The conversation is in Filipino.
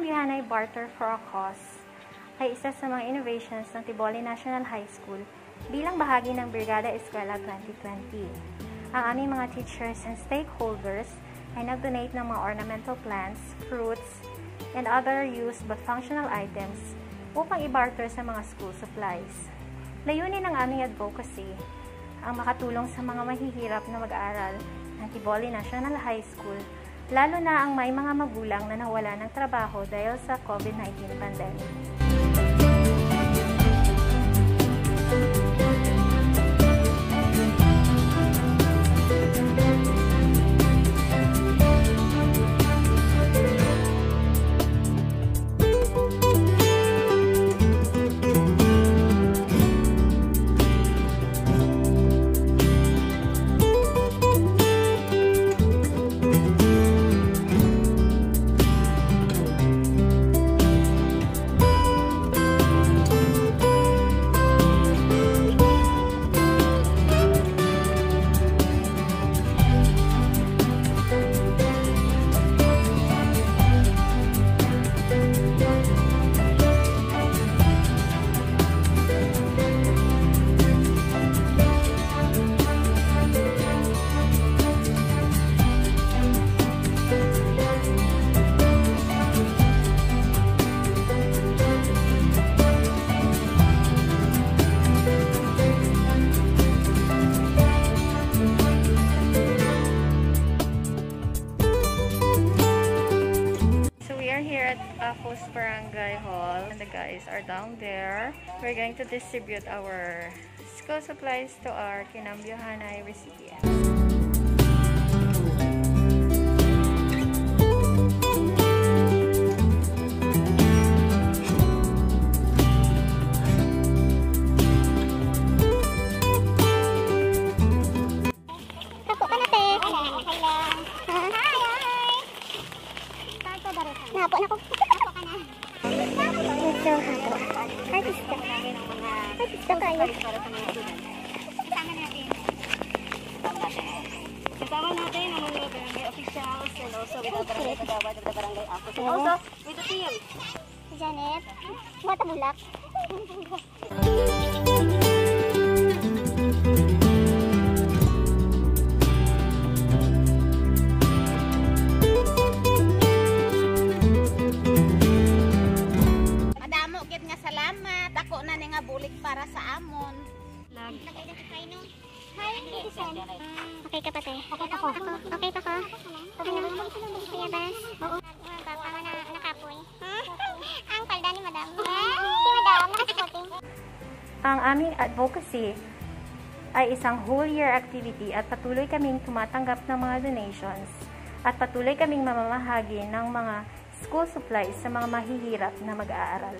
Kinambyuhanay Barter for a Cause ay isa sa mga innovations ng Tiboli National High School bilang bahagi ng Brigada Eskwela 2020. Ang aming mga teachers and stakeholders ay nag-donate ng mga ornamental plants, fruits, and other used but functional items upang i-barter sa mga school supplies. Layunin ng aming advocacy ang makatulong sa mga mahihirap na mag-aaral ng Tiboli National High School, lalo na ang may mga magulang na nawala ng trabaho dahil sa COVID-19 pandemic. Here at Apos Barangay Hall, and the guys are down there. We're going to distribute our school supplies to our Kinambyuhanay recipients. Napo na ko. Napo ka na. Ito hato. Artista. Artista kayo. Kasama natin. Kasama natin ang mga barangay officials and also with the barangay kagawad of the barangay Apos. And also with the team. Janet. Bata bulak. Bulik para sa amon. Nag-identify no? Hi, Edison. Okay ka pati? Okay pa ko. Okay pa ko? Ano? Kaya bas? Oo. Papa nga na nakapoy. Ang palda ni Madam. Si Madam, nakasukoting. Ang aming advocacy ay isang whole year activity at patuloy kaming tumatanggap ng mga donations at patuloy kaming mamamahagi ng mga school supplies sa mga mahihirap na mag-aaral.